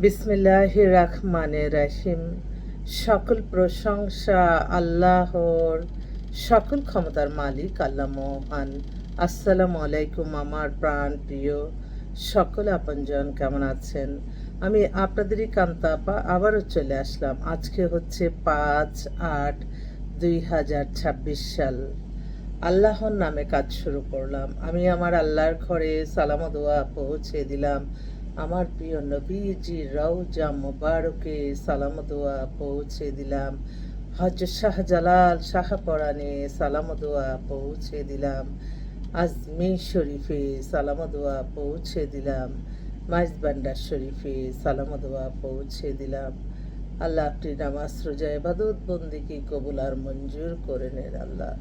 বিসমিল্লাহির রহমানির রহিম। সকল প্রশংসা আল্লাহর, সকল ক্ষমতার মালিক আল্লাহ মহান। আসসালামু আলাইকুম আমার প্রাণ প্রিয় সকল আপনজন, কেমন আছেন? আমি আপনাদেরই কান্তাপা আবারও চলে আসলাম। আজকে হচ্ছে 5/8/2026 সাল। আল্লাহর নামে কাজ শুরু করলাম। আমি আমার আল্লাহর ঘরে সালাম ও দোয়া পৌঁছে দিলাম। আমার প্রিয় নবীজি রওজা মোবারকে সালাম ও দোয়া পৌঁছে দিলাম। হযরত শাহজালাল শাহপরাণে সালাম ও দোয়া পৌঁছে দিলাম। আজমির শরীফে সালাম ও দোয়া পৌঁছে দিলাম। মাইজবান্ডার শরীফে সালাম ও দোয়া পৌঁছে দিলাম। আল্লাহ আপনি নামাজ রোজা ইবাদত বন্দিকে কবুল আর মঞ্জুর করে নেন। আল্লাহ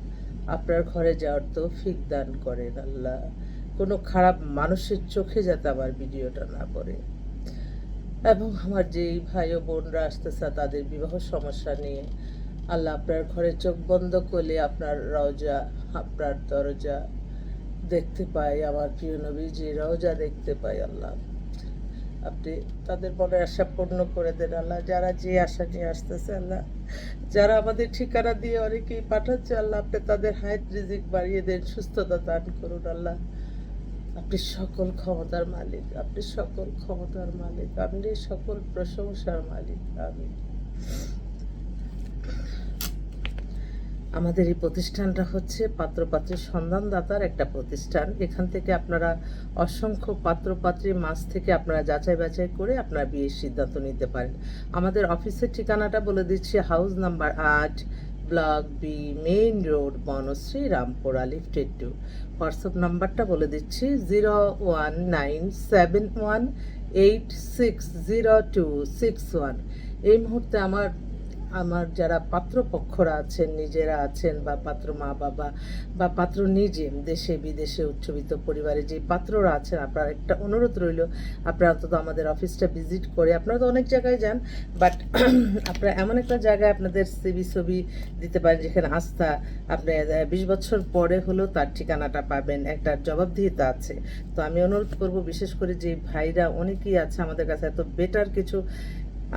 আপনার ঘরে যাওয়ার তৌফিক দান করেন। আল্লাহ কোনো খারাপ মানুষের চোখে যাতে আমার ভিডিওটা না পড়ে, এবং আমার যেই ভাই ও বোনরা আসতেছে তাদের বিবাহ সমস্যা নিয়ে আল্লাহ আপনার ঘরে চোখ বন্ধ করলে আপনার রওজা, আপনার দরজা দেখতে পাই। আমার প্রিয় নবীজি রওজা দেখতে পাই। আল্লাহ আপনি তাদের মনে আশা পূর্ণ করে দেন। আল্লাহ যারা যে আশা নিয়ে আসতেছে, আল্লাহ যারা আমাদের ঠিকানা দিয়ে অনেকেই পাঠাচ্ছে, আল্লাহ আপনি তাদের হায়াত রিজিক বাড়িয়ে দেন, সুস্থতা দান করুন। আল্লাহ আপনি সকল ক্ষমতার মালিক, আপনি সকল ক্ষমতার মালিক, আপনি সকল প্রশংসার মালিক। আমি আমাদের এই প্রতিষ্ঠানটা হচ্ছে পাত্রপাত্রীর সন্ধানদাতার একটা প্রতিষ্ঠান। এখান থেকে আপনারা অসংখ্য পাত্রপাত্রীর মাঝ থেকে আপনারা যাচাই বাছাই করে আপনারা বিয়ের সিদ্ধান্ত নিতে পারেন। আমাদের অফিসের ঠিকানাটা বলে দিচ্ছি, house number 8, block B, main road, Banasree, Rampura, lifted 2। WhatsApp নাম্বারটা বলে দিচ্ছি 01971860261। এই মুহূর্তে আমার আমার যারা পাত্রপক্ষরা আছেন, নিজেরা আছেন, বা পাত্র মা বাবা বা পাত্র নিজে দেশে বিদেশে উচ্চবিত্ত পরিবারে যে পাত্ররা আছেন, আপনার একটা অনুরোধ রইল, আপনারা অন্তত আমাদের অফিসটা ভিজিট করে, আপনারা তো অনেক জায়গায় যান, বাট আপনারা এমন একটা জায়গায় আপনাদের সিভি ছবি দিতে পারেন যেখানে আস্থা, আপনি 20 বছর পরে হলেও তার ঠিকানাটা পাবেন, একটা জবাবদিহিতা আছে। তো আমি অনুরোধ করব, বিশেষ করে যে ভাইরা অনেকেই আছে আমাদের কাছে এত বেটার কিছু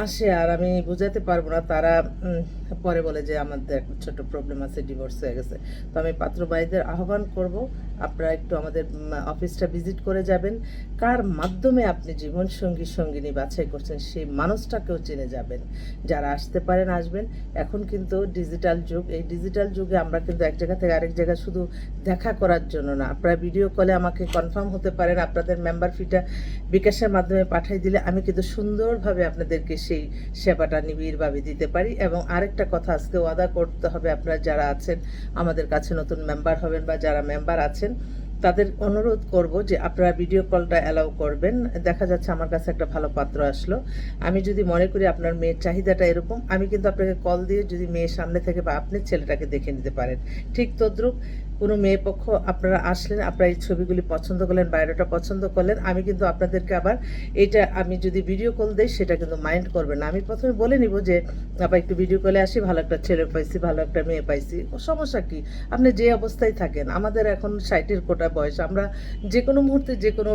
আসে আর আমি বুঝাতে পারবো না, তারা পরে বলে যে আমাদের একটা ছোট প্রবলেম আছে, ডিভোর্স হয়ে গেছে। তো আমি পাত্র ভাইদের আহ্বান করব, আপনারা একটু আমাদের অফিসটা ভিজিট করে যাবেন। কার মাধ্যমে আপনি জীবন সঙ্গী সঙ্গিনী বাছাই করছেন সেই মানুষটাকেও চিনে যাবেন। যারা আসতে পারেন আসবেন। এখন কিন্তু ডিজিটাল যুগ, এই ডিজিটাল যুগে আমরা কিন্তু এক জায়গা থেকে আরেক জায়গা শুধু দেখা করার জন্য না, আপনারা ভিডিও কলে আমাকে কনফার্ম হতে পারেন, আপনাদের মেম্বার ফিটা বিকাশের মাধ্যমে পাঠিয়ে দিলে আমি কিন্তু সুন্দরভাবে আপনাদেরকে সেই সেবাটা নিবিড়ভাবে দিতে পারি। এবং আরেকটা কথা আজকে ওয়াদা করতে হবে, আপনারা যারা আছেন আমাদের কাছে নতুন মেম্বার হবেন বা যারা মেম্বার আছেন তাদের অনুরোধ করব যে আপনারা ভিডিও কলটা অ্যালাউ করবেন। দেখা যাচ্ছে আমার কাছে একটা ভালো পাত্র আসলো, আমি যদি মনে করি আপনার মেয়ের চাহিদাটা এরকম, আমি কিন্তু আপনাকে কল দিয়ে যদি মেয়ের সামনে থেকে বা আপনি ছেলেটাকে দেখে নিতে পারেন। ঠিক তদ্রুপ কোনো মেয়ে পক্ষ আপনারা আসলেন, আপনারা এই ছবিগুলি পছন্দ করলেন, বায়োডাটা পছন্দ করলেন, আমি কিন্তু আপনাদেরকে আবার এইটা আমি যদি ভিডিও কল দিই সেটা কিন্তু মাইন্ড করবেন না। আমি প্রথমে বলে নিব যে আবার একটু ভিডিও কলে আসি, ভালো একটা ছেলে পাইছি, ভালো একটা মেয়ে পাইছি, ও সমস্যা কি, আপনি যে অবস্থায় থাকেন। আমাদের এখন 60-এর কোটা বয়স, আমরা যে কোনো মুহূর্তে যে কোনো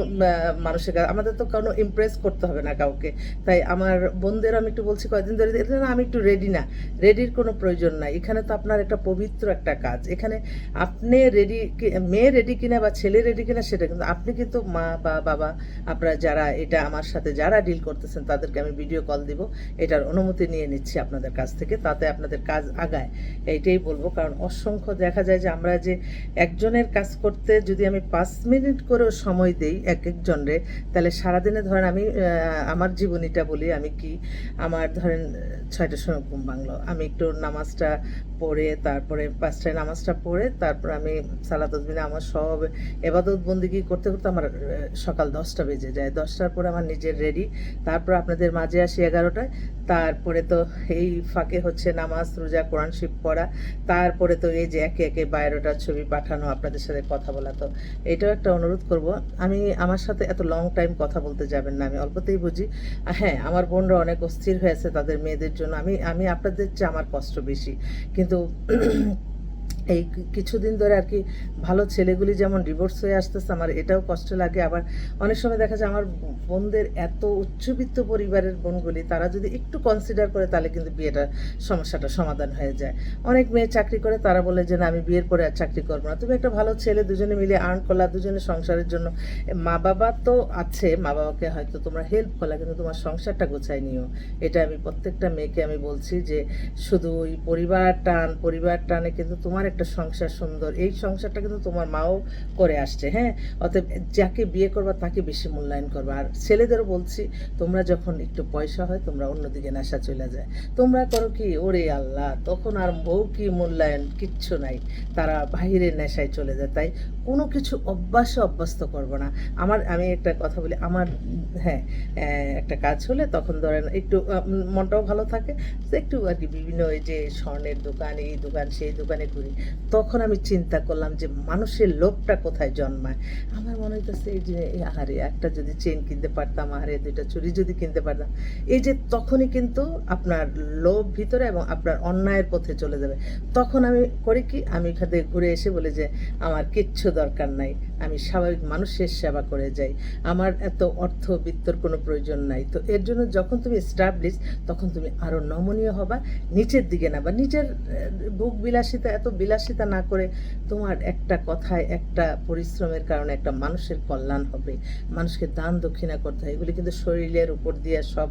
মানুষের কাছে, আমাদের তো কোনো ইমপ্রেস করতে হবে না কাউকে। তাই আমার বোনদের আমি একটু বলছি কয়েকদিন ধরে, না আমি একটু রেডি না, রেডির কোনো প্রয়োজন নাই। এখানে তো আপনার একটা পবিত্র একটা কাজ, এখানে আপনি রেডি, মেয়ে রেডি কিনা বা ছেলে রেডি কিনা সেটা কিন্তু আপনি কিন্তু মা বা বাবা, আপনারা যারা এটা আমার সাথে যারা ডিল করতেছেন তাদেরকে আমি ভিডিও কল দিব, এটার অনুমতি নিয়ে নিচ্ছি আপনাদের কাছ থেকে, তাতে আপনাদের কাজ আগায়, এইটাই বলবো। কারণ অসংখ্য দেখা যায় যে আমরা যে একজনের কাজ করতে যদি আমি 5 মিনিট করেও সময় দেই এক একজনরে, তাহলে সারাদিনে ধরেন আমি আমার জীবনীটা বলি, আমি কি, আমার ধরেন 6টার সময় ঘুম ভাঙলো, আমি একটু নামাজটা পড়ে, তারপরে 5টায় নামাজটা পড়ে, তারপর আমি সালাত তসবিহ আমার সব এবাদত বন্দিগি করতে করতে আমার সকাল 10টা বেজে যায়। 10টার পরে আমার নিজের রেডি, তারপর আপনাদের মাঝে আসি 11টায়, তারপরে তো এই ফাঁকে হচ্ছে নামাজ রোজা কোরআন শিব পড়া, তারপরে তো এই যে একে একে বায়োডাটার ছবি পাঠানো, আপনাদের সাথে কথা বলা। তো এটাও একটা অনুরোধ করব, আমি আমার সাথে এত লং টাইম কথা বলতে যাবেন না, আমি অল্পতেই বুঝি। হ্যাঁ, আমার বোনরা অনেক অস্থির হয়েছে তাদের মেয়েদের জন্য, আমি আপনাদের চেয়ে আমার কষ্ট বেশি, কিন্তু এই কিছুদিন ধরে আর কি ভালো ছেলেগুলি যেমন ডিভোর্স হয়ে আসতেছে, আমার এটাও কষ্ট লাগে। আবার অনেক সময় দেখা যায় আমার বোনদের, এত উচ্চবিত্ত পরিবারের বোনগুলি, তারা যদি একটু কনসিডার করে তাহলে কিন্তু বিয়েটা সমস্যাটা সমাধান হয়ে যায়। অনেক মেয়ে চাকরি করে, তারা বলে যে না আমি বিয়ের পরে আর চাকরি করবো না। তুমি একটা ভালো ছেলে, দুজনে মিলে আর্ন করলা, দুজনে সংসারের জন্য, মা বাবা তো আছে, মা বাবাকে হয়তো তোমরা হেল্প করলা, কিন্তু তোমার সংসারটা গোছায় নিও। এটা আমি প্রত্যেকটা মেয়েকে আমি বলছি যে শুধু ওই পরিবার টানে কিন্তু তোমার একটা সংসার সুন্দর, এই সংসারটা কিন্তু তোমার মাও করে আসছে। হ্যাঁ, অতএব যাকে বিয়ে করবা তাকে বেশি মূল্যায়ন করবা। আর ছেলেদেরও বলছি, তোমরা যখন একটু পয়সা হয় তোমরা অন্যদিকে নেশা চলে যায়, তোমরা করো কি, ওরে আল্লাহ, তখন আর বউ কি মূল্যায়ন কিচ্ছু নাই, তারা বাহিরের নেশায় চলে যায়। তাই কোনো কিছু অভ্যস্ত করবো না। আমি একটা কথা বলি, আমার হ্যাঁ একটা কাজ হলে তখন ধরেন একটু মনটাও ভালো থাকে, তো একটু আর কি বিভিন্ন ওই যে স্বর্ণের দোকান, এই দোকান সেই দোকানে ঘুরি। তখন আমি চিন্তা করলাম যে মানুষের লোভটা কোথায় জন্মায়। আমার মনে হইতেছে এই যে আহারে একটা যদি চেন কিনতে পারতাম, আহারে দুইটা চুড়ি যদি কিনতে পারতাম, এই যে তখনই কিন্তু আপনার লোভ ভিতরে এবং আপনার অন্যায়ের পথে চলে যাবে। তখন আমি করি কি, আমি এখান থেকে ঘুরে এসে বলি যে আমার কিচ্ছু দরকার নাই, আমি স্বাভাবিক মানুষের সেবা করে যাই, আমার এত অর্থ বিত্তর কোনো প্রয়োজন নাই। তো এর জন্য যখন তুমি এস্টাবলিশ, তখন তুমি আরও নমনীয় হবা, নিচের দিকে না, বা নিজের ভোগ বিলাসিতা, এত বিলাসিতা না করে তোমার একটা কথায়, একটা পরিশ্রমের কারণে একটা মানুষের কল্যাণ হবে। মানুষকে দান দক্ষিণা করতে হয়, এগুলি কিন্তু শরীরের উপর দিয়ে সব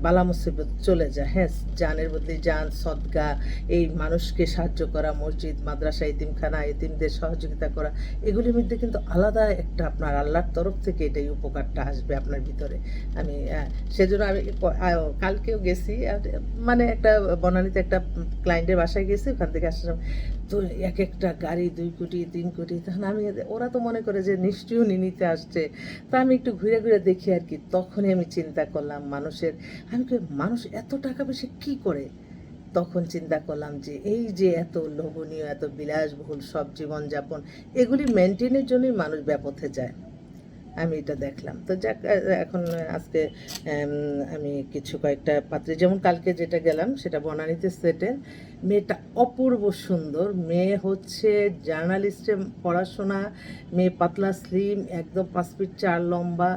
বালা মুসিবত চলে যায়। হ্যাঁ, জানের বদলে জান, সদগা, এই মানুষকে সাহায্য করা, মসজিদ, মাদ্রাসা, এতিমখানা, এতিমদের সহযোগিতা করা, এগুলির মধ্যে কিন্তু আলাদা একটা আপনার আল্লাহর তরফ থেকে এটাই উপকারটা আসবে আপনার ভিতরে। আমি সেজন্য আমি কালকেও গেছি, মানে একটা বনানীতে একটা ক্লায়েন্টের বাসায় গেছি, ওখান থেকে আসার তো এক একটা গাড়ি 2 কোটি 3 কোটি, তখন আমি, ওরা তো মনে করে যে নিশ্চয়ই উনি নিতে আসছে। তা আমি একটু ঘুরে ঘুরে দেখি আর কি, তখনই আমি চিন্তা করলাম মানুষের, আমি কি মানুষ এত টাকা পয়সা কী করে। তখন চিন্তা করলাম যে এই যে এত লোভনীয়, এত বিলাসবহুল সব জীবনযাপন, এগুলি মেনটেনের জন্যই মানুষ ব্যাপথে যায়। আমি এটা দেখলাম। তো যাক, এখন আজকে আমি কিছু কয়েকটা পাত্রে, যেমন কালকে যেটা গেলাম সেটা বনানীতে সেটেল, মেয়েটা অপূর্ব সুন্দর, মেয়ে হচ্ছে জার্নালিস্টে পড়াশোনা, মেয়ে পাতলা স্লিম, একদম 5 ফিট 4 লম্বা,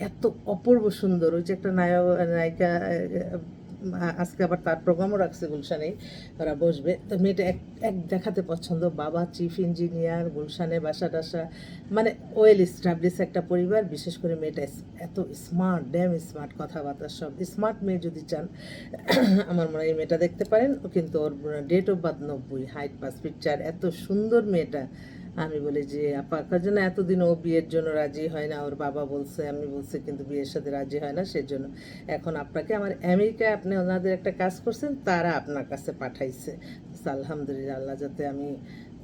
এত অপূর্ব সুন্দর। ওই যে একটা নায়িকা আজকে আবার তার প্রোগ্রামও রাখছে গুলশানেই, ওরা বসবে। তো মেয়েটা এক এক দেখাতে পছন্দ, বাবা চিফ ইঞ্জিনিয়ার, গুলশানে বাসা টাসা, মানে ওয়েল এস্টাবলিশ একটা পরিবার। বিশেষ করে মেয়েটা এত স্মার্ট, ড্যাম স্মার্ট, কথাবার্তা সব স্মার্ট। মেয়ে যদি চান আমার মনে হয় এই মেয়েটা দেখতে পারেন। কিন্তু ওর date of birth 90, height 5 feet 4, এত সুন্দর মেয়েটা। আমি বলি যে আপা, জন্য এতদিন ও বিয়ের জন্য রাজি হয় না, ওর বাবা বলছে, আমি বলছি, কিন্তু বিয়ের সাথে রাজি হয় না, সেজন্য এখন আপনাকে আমার আমেরিকায়, আপনি ওনাদের একটা কাজ করছেন, তারা আপনার কাছে পাঠাইছে। আলহামদুলিল্লাহ, আল্লাহ যাতে আমি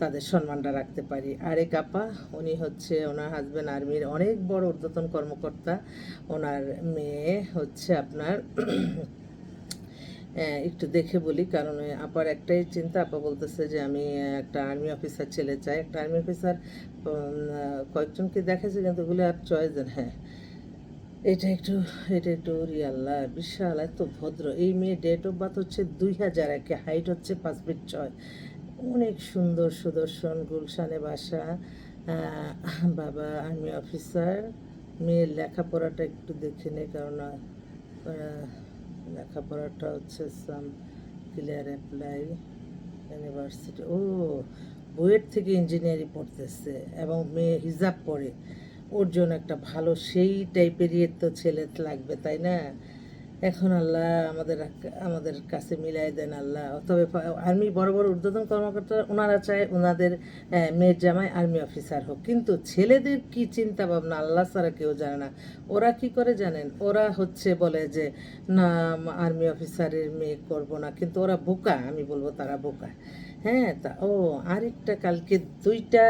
তাদের সম্মানটা রাখতে পারি। আরেক আপা, উনি হচ্ছে, ওনার হাজব্যান্ড আর্মির অনেক বড় ঊর্ধ্বতন কর্মকর্তা, ওনার মেয়ে হচ্ছে আপনার একটু দেখে বলি, কারণ আপার একটাই চিন্তা, আপা বলতেছে যে আমি একটা আর্মি অফিসার ছেলে চাই। একটা আর্মি অফিসার কয়েকজনকে দেখেছে, কিন্তু ওগুলো আর চয়েস। হ্যাঁ, এটা একটু ওরি আল্লাহ, বিশাল এত ভদ্র। এই মেয়ে ডেট অফ বার্থ হচ্ছে 2001, হাইট হচ্ছে 5 ফিট 6, অনেক সুন্দর, সুদর্শন, গুলশানে বাসা, বাবা আর্মি অফিসার। মেয়ের লেখাপড়াটা একটু দেখে নে, কারণ লেখাপড়াটা হচ্ছে সাম ক্লিয়ার অ্যাপ্লাই ইউনিভার্সিটি, ও বুয়েট থেকে ইঞ্জিনিয়ারিং পড়তেছে, এবং মেয়ে হিজাব পড়ে। ওর জন্য একটা ভালো সেই টাইপেরই তো ছেলে লাগবে, তাই না? এখন আল্লাহ আমাদের কাছে মিলাই দেন আল্লাহ। তবে আর্মি বড় বড় ঊর্ধ্বতন কর্মকর্তা, ওনারা চায় ওনাদের মেয়ের জামাই আর্মি অফিসার হোক, কিন্তু ছেলেদের কি চিন্তা ভাবনা আল্লাহ ছাড়া কেউ জানে না। ওরা কি করে জানেন, ওরা হচ্ছে বলে যে না, আর্মি অফিসারের মেয়ে করব না, কিন্তু ওরা বোকা, আমি বলবো তারা বোকা। হ্যাঁ, তা আরেকটা কালকে 2টা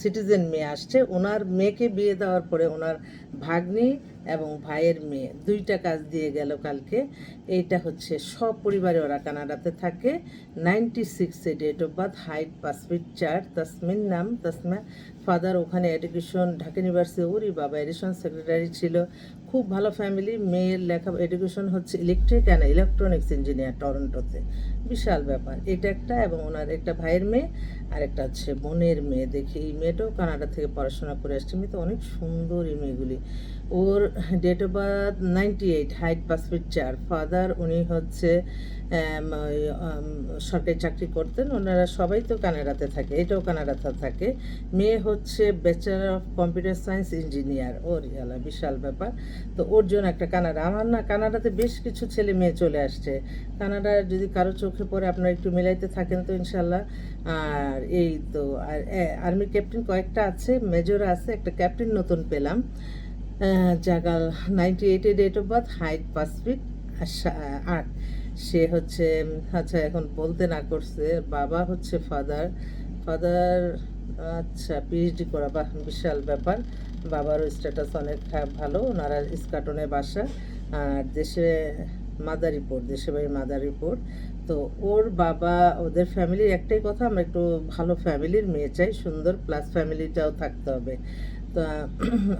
সিটিজেন মেয়ে আসছে, ওনার মেয়েকে বিয়ে দেওয়ার পরে ওনার ভাগ্নি এবং ভাইয়ের মেয়ে 2টা কাজ দিয়ে গেল কালকে। এইটা হচ্ছে সপরিবারে ওরা কানাডাতে থাকে, 96-এ date of birth, height 5 feet 4, Tasmin নাম, তাসমা ফাদার ওখানে এডুকেশন ঢাকা ইউনিভার্সিটি, ওরই বাবা এডিশন সেক্রেটারি ছিল। খুব ভালো ফ্যামিলি। মেয়ের লেখা এডুকেশন হচ্ছে ইলেকট্রিক অ্যান্ড ইলেকট্রনিক্স ইঞ্জিনিয়ার টরন্টোতে। বিশাল ব্যাপার এটা একটা। এবং ওনার একটা ভাইয়ের মেয়ে আর একটা হচ্ছে বোনের মেয়ে। দেখি এই মেয়েটাও কানাডা থেকে পড়াশোনা করে আসছে। মেয়ে তো অনেক সুন্দর এই মেয়েগুলি। ওর date of birth 98, height 5 feet 4। Father উনি হচ্ছে সরকারি চাকরি করতেন। ওনারা সবাই তো কানাডাতে থাকে, এটাও কানাডাতে থাকে। মেয়ে হচ্ছে bachelor of computer science engineer. ওর ইয়ালা বিশাল ব্যাপার। তো ওর জন্য একটা কানাডা, আমার না কানাডাতে বেশ কিছু ছেলে মেয়ে চলে আসছে। কানাডা যদি কারো চোখে পড়ে আপনারা একটু মিলাইতে থাকেন তো ইনশাল্লাহ। আর এই তো আর আর্মি ক্যাপ্টেন কয়েকটা আছে, মেজর আছে, একটা ক্যাপ্টেন নতুন পেলাম। জাগাল 98-এ date of birth, height 5 feet 8। সে হচ্ছে আচ্ছা এখন বলতে না করছে। বাবা হচ্ছে ফাদার আচ্ছা পিএইচডি করা, বাহ বিশাল ব্যাপার। বাবারও স্ট্যাটাস অনেক ভালো। ওনারা ইস্কাটনে বাসা। আর দেশে মাদারীপুর, দেশে বাড়ি মাদারীপুর। তো ওর বাবা, ওদের ফ্যামিলির একটাই কথা, আমরা একটু ভালো ফ্যামিলির মেয়ে চাই, সুন্দর প্লাস ফ্যামিলিটাও থাকতে হবে। তো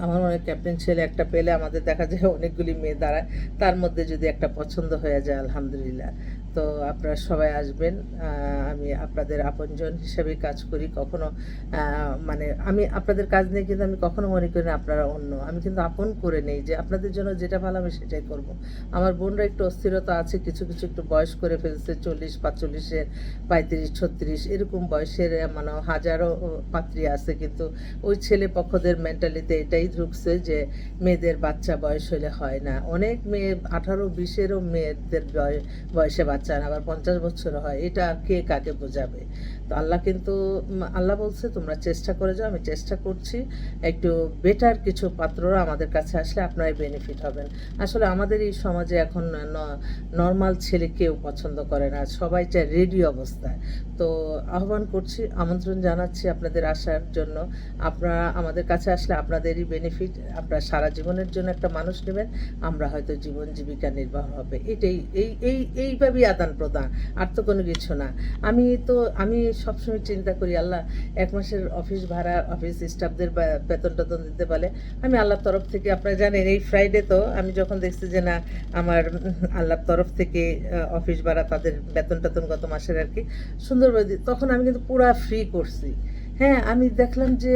আমার মনে হয় ক্যাপ্টেন ছেলে একটা পেলে আমাদের দেখা যায় অনেকগুলি মেয়ে দাঁড়ায়, তার মধ্যে যদি একটা পছন্দ হয়ে যায় আলহামদুলিল্লাহ। তো আপনারা সবাই আসবেন। আমি আপনাদের আপনজন হিসেবেই কাজ করি। কখনো মানে আমি আপনাদের কাজ নিয়ে কিন্তু আমি কখনো মনে করি না আপনারা অন্য, আমি কিন্তু আপন করে নেই যে আপনাদের জন্য যেটা ভালো আমি সেটাই করব। আমার বোনরা একটু অস্থিরতা আছে, কিছু কিছু একটু বয়স করে ফেলছে, 40-45-এর, 35-36 এরকম বয়সের, মানে হাজারো পাত্রী আছে। কিন্তু ওই ছেলে পক্ষদের মেন্টালিতে এটাই ঢুকছে যে মেয়েদের বাচ্চা বয়স হলে হয় না। অনেক মেয়ে 18-20-এরও মেয়েদের বয়সে বাচ্চা না, আবার 50 বছর হয়। এটা কে কাকে বোঝাবে? তো আল্লাহ কিন্তু আল্লাহ বলছে তোমরা চেষ্টা করে যাও, আমি চেষ্টা করছি। একটু বেটার কিছু পাত্ররা আমাদের কাছে আসলে আপনারাই বেনিফিট হবেন। আসলে আমাদের এই সমাজে এখন নর্মাল ছেলে কেউ পছন্দ করে না, সবাই চায় রেডি অবস্থায়। তো আহ্বান করছি, আমন্ত্রণ জানাচ্ছি আপনাদের আসার জন্য। আপনারা আমাদের কাছে আসলে আপনাদেরই বেনিফিট। আপনারা সারা জীবনের জন্য একটা মানুষ নেবেন, আমরা হয়তো জীবন জীবিকা নির্বাহ হবে। এটাই এইভাবেই আদান প্রদান, আর তো কোনো কিছু না। আমি সবসময় চিন্তা করি আল্লাহ 1 মাসের অফিস ভাড়া, অফিস স্টাফদের বেতন টেতন দিতে পারে। আমি আল্লাহর তরফ থেকে, আপনারা জানেন এই ফ্রাইডে তো আমি যখন দেখছি যে না আমার আল্লাহর তরফ থেকে অফিস ভাড়া, তাদের বেতন টেতন গত মাসের আর কি সুন্দরভাবে, তখন আমি কিন্তু পুরা ফ্রি করছি। হ্যাঁ, আমি দেখলাম যে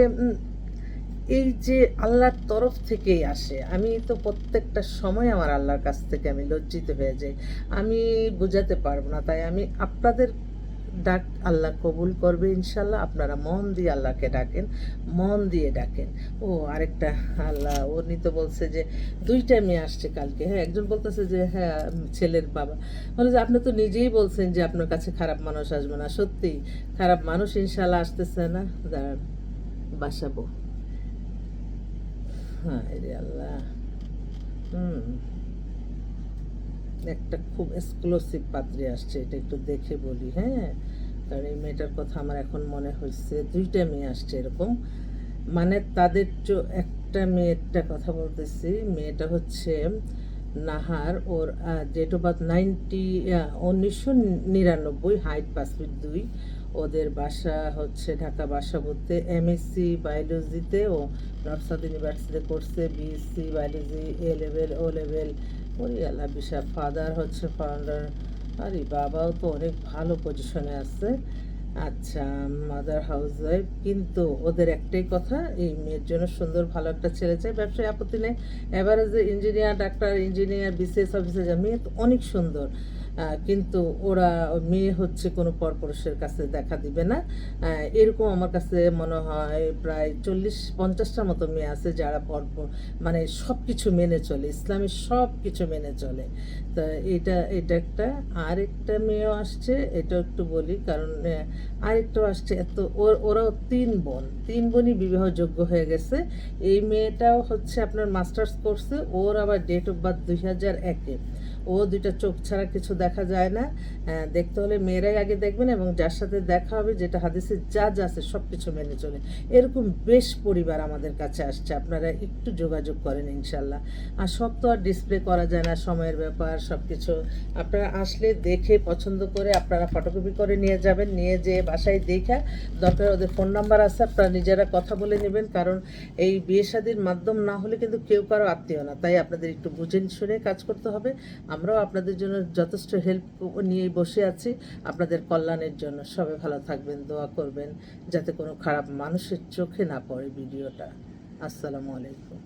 এই যে আল্লাহর তরফ থেকেই আসে। আমি তো প্রত্যেকটা সময় আমার আল্লাহর কাছ থেকে আমি লজ্জিত হয়ে যাই, আমি বোঝাতে পারবো না। তাই আমি আপনাদের ডাক আল্লাহ কবুল করবে ইনশাল্লাহ। আপনারা মন দিয়ে আল্লাহকে ডাকেন, মন দিয়ে ডাকেন। ও আরেকটা, আল্লাহ উনি তো বলছে যে 2টা মেয়ে আসছে কালকে। হ্যাঁ, একজন বলতেছে যে হ্যাঁ ছেলের বাবা বলে যে আপনি তো নিজেই বলছেন যে আপনার কাছে খারাপ মানুষ আসবে না। সত্যি খারাপ মানুষ ইনশাল্লাহ আসতেছে না। দাঁড়ান বাসাবো। হ্যাঁ রে আল্লাহ। একটা খুব এক্সক্লুসিভ পাত্রী আসছে, এটা একটু দেখে বলি। হ্যাঁ, কারণ এই মেয়েটার কথা আমার এখন মনে হয়েছে। 2টা মেয়ে আসছে এরকম, মানে তাদের একটা মেয়েটা কথা বলতেছি। মেয়েটা হচ্ছে নাহার, ওর date of birth 1999, height 5 feet 2। ওদের বাসা হচ্ছে ঢাকা বাসাবোতে। এমএসসি বায়োলজিতে ও নর্থ সাউথ ইউনিভার্সিটিতে করছে, BSc biology, A level, O level. ওরে আল্লাহ বিশাল। ফাদার হচ্ছে ফাউন্ডার। আরে বাবাও তো অনেক ভালো পজিশনে আছে। আচ্ছা, মাদার হাউস ওয়াইফ। কিন্তু ওদের একটাই কথা, এই মেয়ের জন্য সুন্দর ভালো একটা ছেলে চাই। ব্যবসায় আপত্তি নেই, এভারেজে ইঞ্জিনিয়ার, ডাক্তার, ইঞ্জিনিয়ার, বিসিএস অফিসে যায়। মেয়ে তো অনেক সুন্দর, কিন্তু ওরা মেয়ে হচ্ছে কোনো পরপুরুষের কাছে দেখা দিবে না। এরকম আমার কাছে মনে হয় প্রায় 40-50টার মতো মেয়ে আছে যারা মানে সব কিছু মেনে চলে, ইসলামের সব কিছু মেনে চলে। তা এটা একটা। আরেকটা মেয়েও আসছে, এটাও একটু বলি কারণ আরেকটাও আসছে। ওরাও 3 বোনই বিবাহযোগ্য হয়ে গেছে। এই মেয়েটাও হচ্ছে আপনার মাস্টার্স করছে। ওর আবার ডেট অফ বার্থ 2001-এ। ও 2টা চোখ ছাড়া কিছু দেখা যায় না। দেখতে হলে মেয়েরাই আগে দেখবেন, এবং যার সাথে দেখা হবে, যেটা হাদিসে যা যা আছে সব কিছু মেনে চলে, এরকম বেশ পরিবার আমাদের কাছে আসছে। আপনারা একটু যোগাযোগ করেন ইনশাল্লাহ। আর সব তো আর ডিসপ্লে করা যায় না, সময়ের ব্যাপার সব কিছু। আপনারা আসলে দেখে পছন্দ করে আপনারা ফটোকপি করে নিয়ে যাবেন, নিয়ে যেয়ে বাসায় দেখা দরকার ওদের ফোন নাম্বার আছে, আপনারা নিজেরা কথা বলে নেবেন। কারণ এই বিয়ে শাদীর মাধ্যম না হলে কিন্তু কেউ কারো আত্মীয় না, তাই আপনাদের একটু বুঝে শুনে কাজ করতে হবে। আমরাও আপনাদের জন্য যথেষ্ট হেল্প নিয়ে বসে আছি আপনাদের কল্যাণের জন্য। সবাই ভালো থাকবেন, দোয়া করবেন যাতে কোনো খারাপ মানুষের চোখে না পড়ে ভিডিওটা। আসসালামু আলাইকুম।